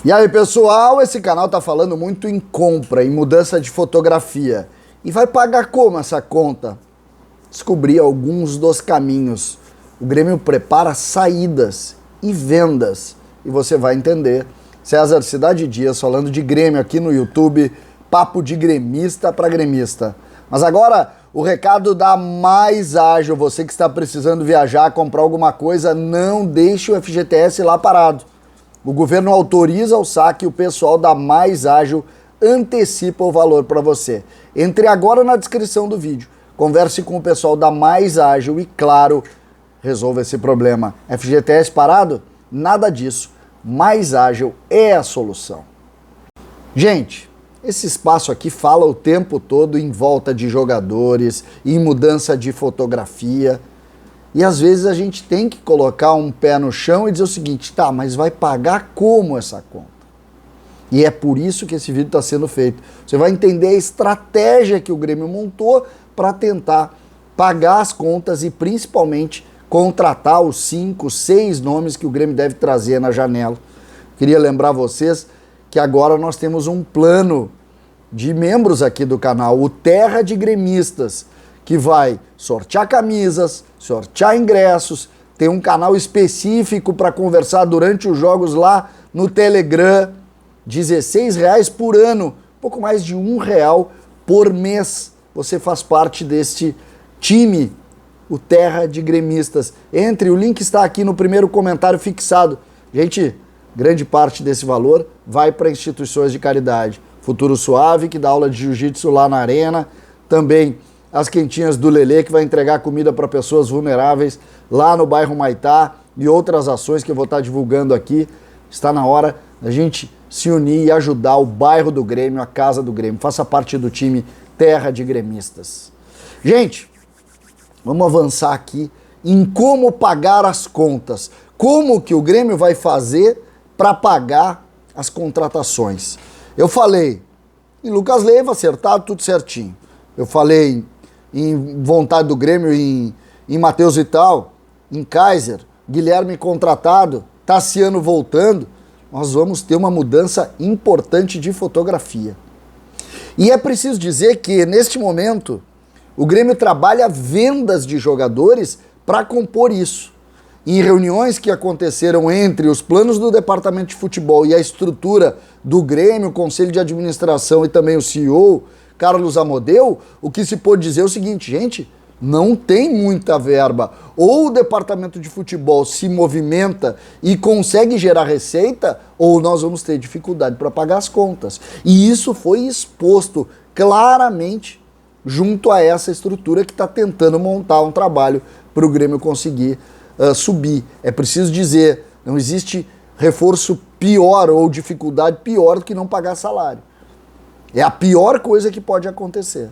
E aí, pessoal, esse canal tá falando muito em compra, em mudança de fotografia. E vai pagar como essa conta? Descobri alguns dos caminhos. O Grêmio prepara saídas e vendas. E você vai entender. César Cidade Dias falando de Grêmio aqui no YouTube. Papo de gremista para gremista. Mas agora, o recado da Mais Ágil. Você que está precisando viajar, comprar alguma coisa, não deixe o FGTS lá parado. O governo autoriza o saque e o pessoal da Mais Ágil antecipa o valor para você. Entre agora na descrição do vídeo. Converse com o pessoal da Mais Ágil e, claro, resolva esse problema. FGTS parado? Nada disso. Mais Ágil é a solução. Gente, esse espaço aqui fala o tempo todo em volta de jogadores, em mudança de fotografia. E às vezes a gente tem que colocar um pé no chão e dizer o seguinte, tá, mas vai pagar como essa conta? E é por isso que esse vídeo está sendo feito. Você vai entender a estratégia que o Grêmio montou para tentar pagar as contas e principalmente contratar os 5, 6 nomes que o Grêmio deve trazer na janela. Queria lembrar vocês que agora nós temos um plano de membros aqui do canal, o Terra de Gremistas, que vai sortear camisas, sortear ingressos, tem um canal específico para conversar durante os jogos lá no Telegram, R$16 por ano, pouco mais de R$1 por mês. Você faz parte deste time, o Terra de Gremistas. Entre, o link está aqui no primeiro comentário fixado. Gente, grande parte desse valor vai para instituições de caridade. Futuro Suave, que dá aula de jiu-jitsu lá na arena, também as quentinhas do Lelê, que vai entregar comida para pessoas vulneráveis lá no bairro Maitá, e outras ações que eu vou estar divulgando aqui. Está na hora da gente se unir e ajudar o bairro do Grêmio, a casa do Grêmio. Faça parte do time Terra de Gremistas. Gente, vamos avançar aqui em como pagar as contas. Como que o Grêmio vai fazer para pagar as contratações? Eu falei em Lucas Leiva, acertado, tudo certinho. Eu falei em vontade do Grêmio, em Matheus Vital, em Kaiser, Guilherme contratado, Tassiano voltando. Nós vamos ter uma mudança importante de fotografia. E é preciso dizer que, neste momento, o Grêmio trabalha vendas de jogadores para compor isso. Em reuniões que aconteceram entre os planos do departamento de futebol e a estrutura do Grêmio, o conselho de administração e também o CEO, Carlos Amodeu, o que se pôde dizer é o seguinte, gente, não tem muita verba. Ou o departamento de futebol se movimenta e consegue gerar receita, ou nós vamos ter dificuldade para pagar as contas. E isso foi exposto claramente junto a essa estrutura que está tentando montar um trabalho para o Grêmio conseguir subir. É preciso dizer, não existe reforço pior ou dificuldade pior do que não pagar salário. É a pior coisa que pode acontecer.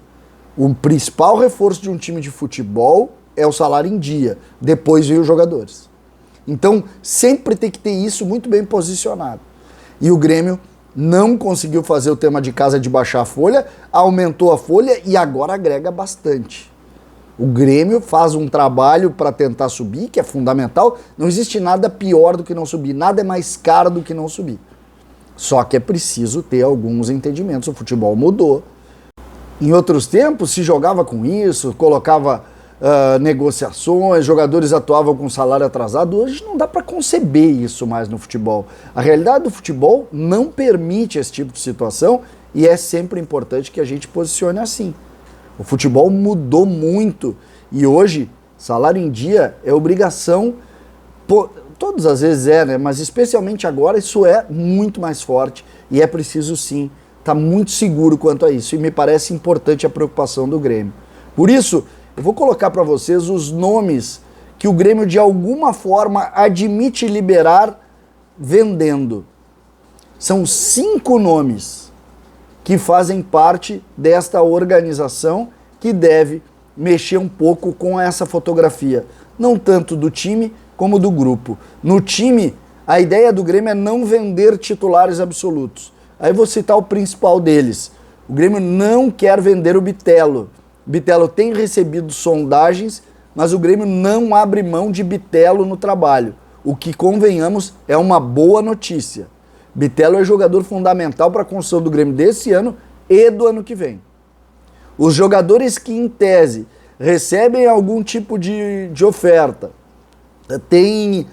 O principal reforço de um time de futebol é o salário em dia. Depois vem os jogadores. Então, sempre tem que ter isso muito bem posicionado. E o Grêmio não conseguiu fazer o tema de casa de baixar a folha, aumentou a folha e agora agrega bastante. O Grêmio faz um trabalho para tentar subir, que é fundamental. Não existe nada pior do que não subir. Nada é mais caro do que não subir. Só que é preciso ter alguns entendimentos. O futebol mudou. Em outros tempos se jogava com isso, colocava negociações, jogadores atuavam com salário atrasado. Hoje não dá para conceber isso mais no futebol. A realidade do futebol não permite esse tipo de situação e é sempre importante que a gente posicione assim. O futebol mudou muito e hoje salário em dia é obrigação. Todas as vezes é, né? Mas especialmente agora isso é muito mais forte e é preciso sim estar muito seguro quanto a isso. E me parece importante a preocupação do Grêmio. Por isso, eu vou colocar para vocês os nomes que o Grêmio de alguma forma admite liberar vendendo. São 5 nomes que fazem parte desta organização que deve mexer um pouco com essa fotografia. Não tanto do time, como do grupo. No time, a ideia do Grêmio é não vender titulares absolutos. Aí vou citar o principal deles. O Grêmio não quer vender o Bitelo. O Bitelo tem recebido sondagens, mas o Grêmio não abre mão de Bitelo no trabalho. O que, convenhamos, é uma boa notícia. Bitelo é jogador fundamental para a construção do Grêmio desse ano e do ano que vem. Os jogadores que, em tese, recebem algum tipo de oferta, tem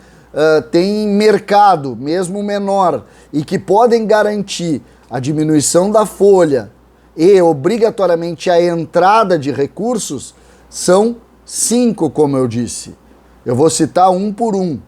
mercado, mesmo menor, e que podem garantir a diminuição da folha e, obrigatoriamente, a entrada de recursos, são 5, como eu disse. Eu vou citar um por um.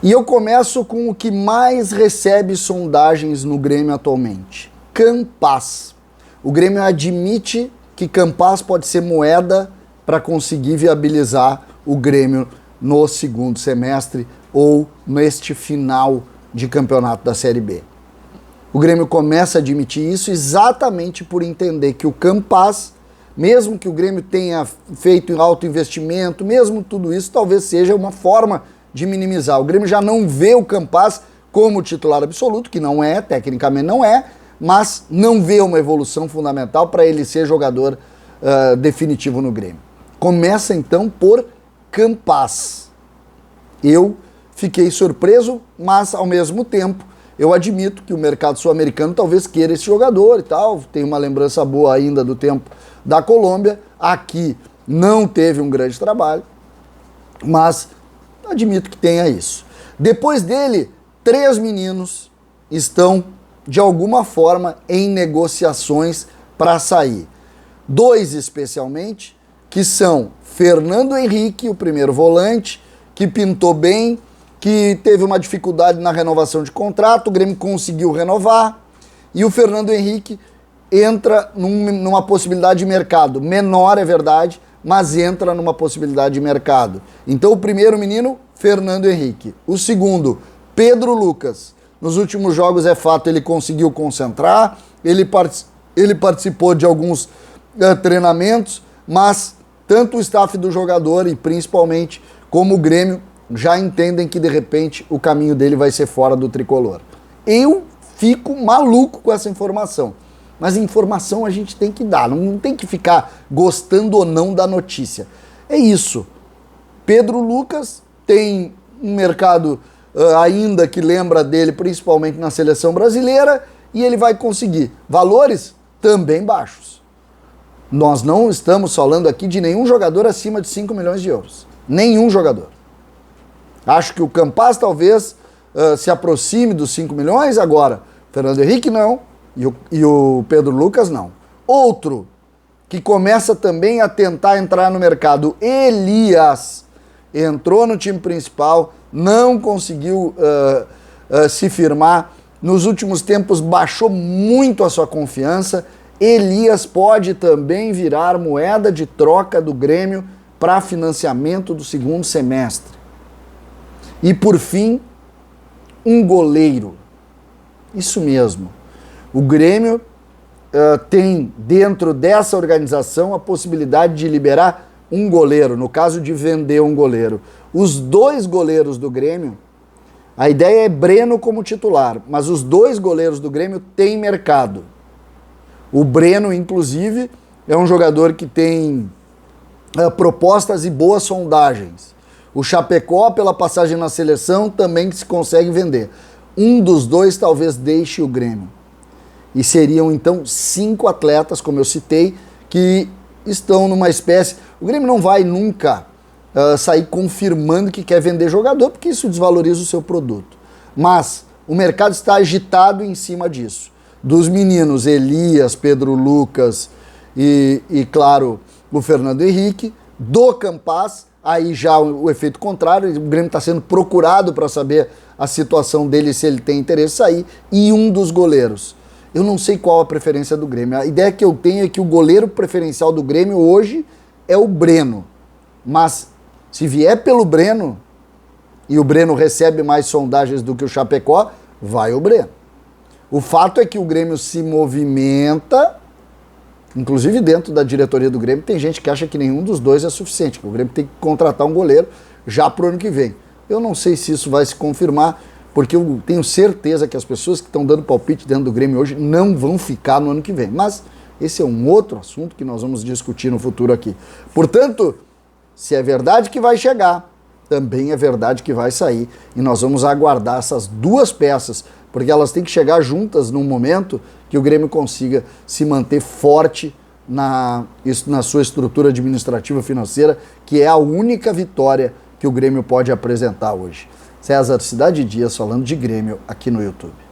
E eu começo com o que mais recebe sondagens no Grêmio atualmente. Campaz. O Grêmio admite que Campaz pode ser moeda para conseguir viabilizar o Grêmio no segundo semestre ou neste final de campeonato da Série B. O Grêmio começa a admitir isso exatamente por entender que o Campaz, mesmo que o Grêmio tenha feito alto investimento, mesmo tudo isso, talvez seja uma forma de minimizar. O Grêmio já não vê o Campaz como titular absoluto, que não é, tecnicamente não é, mas não vê uma evolução fundamental para ele ser jogador definitivo no Grêmio. Começa então por Campaz. Eu fiquei surpreso, mas ao mesmo tempo eu admito que o mercado sul-americano talvez queira esse jogador e tal. Tem uma lembrança boa ainda do tempo da Colômbia. Aqui não teve um grande trabalho, mas admito que tenha isso. Depois dele, 3 meninos estão de alguma forma em negociações para sair. 2 especialmente, que são Fernando Henrique, o primeiro volante, que pintou bem, que teve uma dificuldade na renovação de contrato, o Grêmio conseguiu renovar, e o Fernando Henrique entra numa possibilidade de mercado. Menor, é verdade, mas entra numa possibilidade de mercado. Então o primeiro menino, Fernando Henrique. O segundo, Pedro Lucas. Nos últimos jogos, é fato, ele conseguiu concentrar, ele participou de alguns treinamentos, mas tanto o staff do jogador e principalmente como o Grêmio já entendem que de repente o caminho dele vai ser fora do tricolor. Eu fico maluco com essa informação, mas informação a gente tem que dar, não tem que ficar gostando ou não da notícia. É isso. Pedro Lucas tem um mercado ainda que lembra dele, principalmente na seleção brasileira, e ele vai conseguir valores também baixos. Nós não estamos falando aqui de nenhum jogador acima de 5 milhões de euros. Nenhum jogador. Acho que o Campaz talvez se aproxime dos 5 milhões agora. Fernando Henrique não, e o Pedro Lucas não. Outro que começa também a tentar entrar no mercado, Elias, entrou no time principal, não conseguiu se firmar, nos últimos tempos baixou muito a sua confiança. Elias pode também virar moeda de troca do Grêmio para financiamento do segundo semestre. E por fim, um goleiro. Isso mesmo. O Grêmio tem dentro dessa organização a possibilidade de liberar um goleiro, no caso de vender um goleiro. Os 2 goleiros do Grêmio, a ideia é Breno como titular, mas os 2 goleiros do Grêmio têm mercado. O Breno, inclusive, é um jogador que tem propostas e boas sondagens. O Chapecó, pela passagem na seleção, também se consegue vender. Um dos 2 talvez deixe o Grêmio. E seriam, então, 5 atletas, como eu citei, que estão numa espécie... O Grêmio não vai nunca sair confirmando que quer vender jogador, porque isso desvaloriza o seu produto. Mas o mercado está agitado em cima disso. Dos meninos Elias, Pedro Lucas e claro, o Fernando Henrique. Do Campaz, aí já o efeito contrário, o Grêmio está sendo procurado para saber a situação dele, se ele tem interesse em sair. E um dos goleiros. Eu não sei qual a preferência do Grêmio. A ideia que eu tenho é que o goleiro preferencial do Grêmio hoje é o Breno. Mas se vier pelo Breno, e o Breno recebe mais sondagens do que o Chapecó, vai o Breno. O fato é que o Grêmio se movimenta, inclusive dentro da diretoria do Grêmio, tem gente que acha que nenhum dos 2 é suficiente, que o Grêmio tem que contratar um goleiro já para o ano que vem. Eu não sei se isso vai se confirmar, porque eu tenho certeza que as pessoas que estão dando palpite dentro do Grêmio hoje não vão ficar no ano que vem. Mas esse é um outro assunto que nós vamos discutir no futuro aqui. Portanto, se é verdade que vai chegar, também é verdade que vai sair. E nós vamos aguardar essas 2 peças, porque elas têm que chegar juntas num momento que o Grêmio consiga se manter forte na sua estrutura administrativa financeira, que é a única vitória que o Grêmio pode apresentar hoje. César Cidade Dias falando de Grêmio aqui no YouTube.